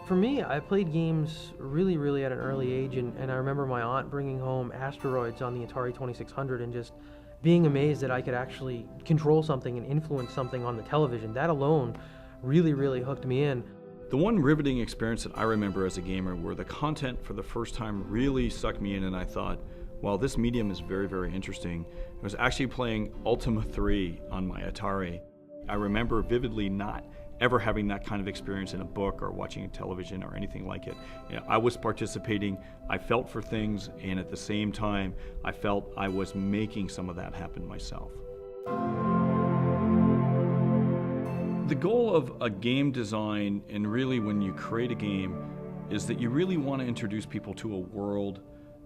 For me, I played games really at an early age, and I remember my aunt bringing home Asteroids on the Atari 2600 and just being amazed that I could actually control something and influence something on the television. That alone really hooked me in. The one riveting experience that I remember as a gamer where the content for the first time really sucked me in and I thought, wow, this medium is very interesting. I was actually playing Ultima 3 on my Atari. I remember vividly not ever having that kind of experience in a book or watching television or anything like it. You know, I was participating, I felt for things, and at the same time, I felt I was making some of that happen myself. The goal of a game design, and really when you create a game, is that you really want to introduce people to a world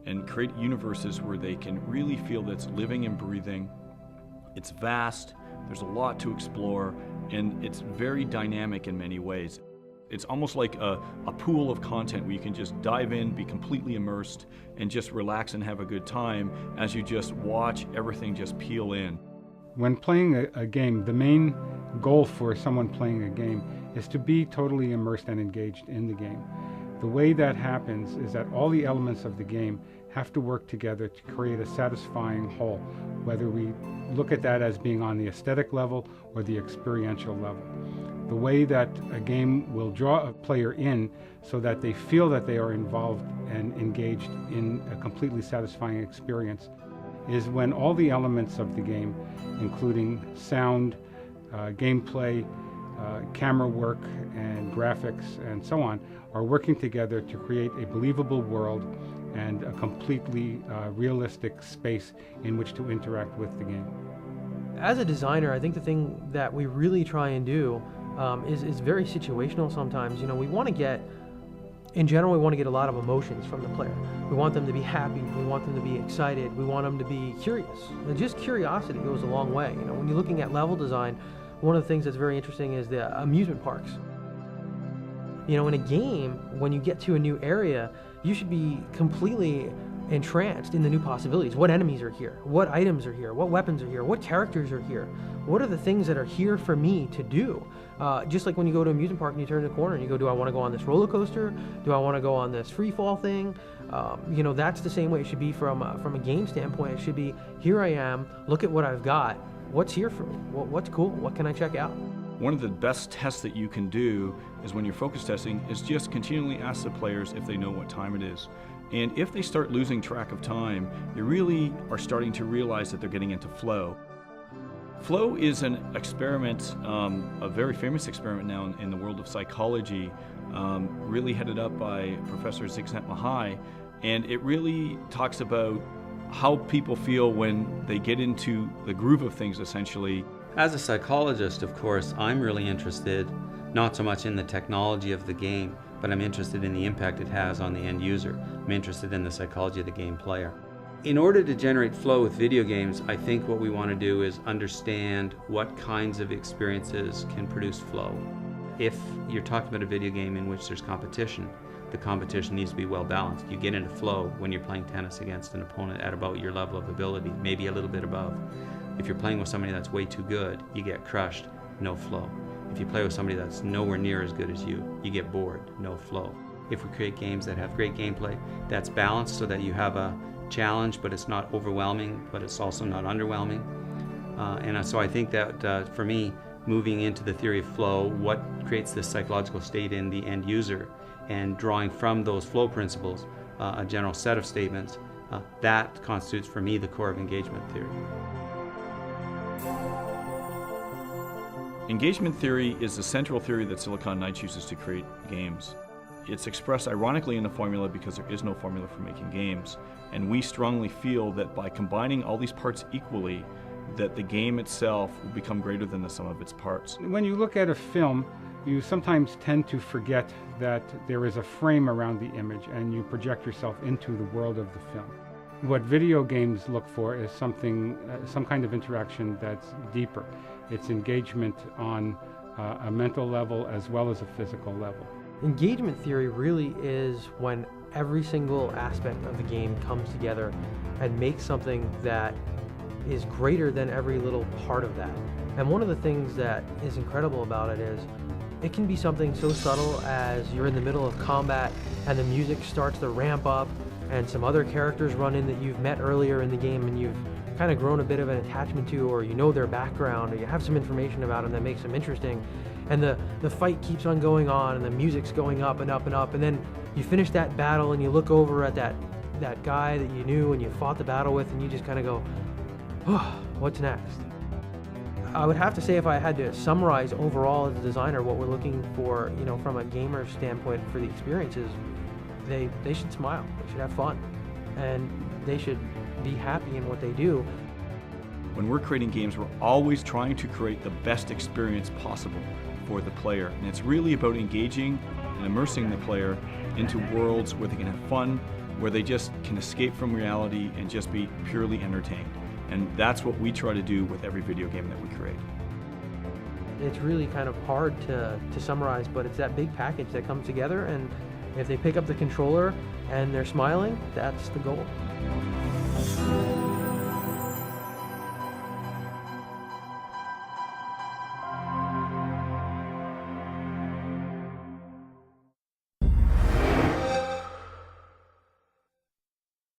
and create universes where they can really feel that it's living and breathing. It's vast, there's a lot to explore, and it's very dynamic in many ways. It's almost like a pool of content where you can just dive in, be completely immersed, and just relax and have a good time as you just watch everything just peel in. When playing a game, the main goal for someone playing a game is to be totally immersed and engaged in the game. The way that happens is that all the elements of the game have to work together to create a satisfying whole, whether we look at that as being on the aesthetic level or the experiential level. The way that a game will draw a player in so that they feel that they are involved and engaged in a completely satisfying experience is when all the elements of the game, including sound, gameplay, camera work, and graphics, and so on, are working together to create a believable world and a completely realistic space in which to interact with the game. As a designer, I think the thing that we really try and do is very situational sometimes. You know, we want to get a lot of emotions from the player. We want them to be happy, we want them to be excited, we want them to be curious. And just curiosity goes a long way. You know, when you're looking at level design, one of the things that's very interesting is the amusement parks. You know, in a game, when you get to a new area, you should be completely entranced in the new possibilities. What enemies are here? What items are here? What weapons are here? What characters are here? What are the things that are here for me to do? Just like when you go to an amusement park and you turn the corner and you go, do I want to go on this roller coaster? Do I want to go on this free fall thing? You know, that's the same way it should be from a game standpoint. It should be, here I am, look at what I've got. What's here for me? What's cool? What can I check out? One of the best tests that you can do is when you're focus testing is just continually ask the players if they know what time it is. And if they start losing track of time, you really are starting to realize that they're getting into flow. Flow is an experiment, a very famous experiment now in the world of psychology, really headed up by Professor Csikszentmihalyi, and it really talks about how people feel when they get into the groove of things, essentially. As a psychologist, of course, I'm really interested not so much in the technology of the game, but I'm interested in the impact it has on the end user. I'm interested in the psychology of the game player. In order to generate flow with video games, I think what we want to do is understand what kinds of experiences can produce flow. If you're talking about a video game in which there's competition, the competition needs to be well balanced. You get into flow when you're playing tennis against an opponent at about your level of ability, maybe a little bit above. If you're playing with somebody that's way too good, you get crushed, no flow. If you play with somebody that's nowhere near as good as you get bored, no flow. If we create games that have great gameplay, that's balanced so that you have a challenge, but it's not overwhelming, but it's also not underwhelming. So I think that for me, moving into the theory of flow, what creates this psychological state in the end user, and drawing from those flow principles a general set of statements, that constitutes for me the core of engagement theory. Engagement theory is the central theory that Silicon Knights uses to create games. It's expressed ironically in a formula because there is no formula for making games, and we strongly feel that by combining all these parts equally, that the game itself will become greater than the sum of its parts. When you look at a film, you sometimes tend to forget that there is a frame around the image and you project yourself into the world of the film. What video games look for is some kind of interaction that's deeper. It's engagement on a mental level as well as a physical level. Engagement theory really is when every single aspect of the game comes together and makes something that is greater than every little part of that. And one of the things that is incredible about it is It can be something so subtle as you're in the middle of combat and the music starts to ramp up and some other characters run in that you've met earlier in the game and you've kind of grown a bit of an attachment to, or you know their background, or you have some information about them that makes them interesting. And the fight keeps on going on and the music's going up and up and up, and then you finish that battle and you look over at that guy that you knew and you fought the battle with, and you just kind of go, oh, what's next? I would have to say, if I had to summarize overall as a designer what we're looking for, you know, from a gamer standpoint for the experiences, they should smile, they should have fun, and they should be happy in what they do. When we're creating games, we're always trying to create the best experience possible for the player. And it's really about engaging and immersing the player into worlds where they can have fun, where they just can escape from reality and just be purely entertained. And that's what we try to do with every video game that we create. It's really kind of hard to summarize, but it's that big package that comes together, and if they pick up the controller and they're smiling, that's the goal.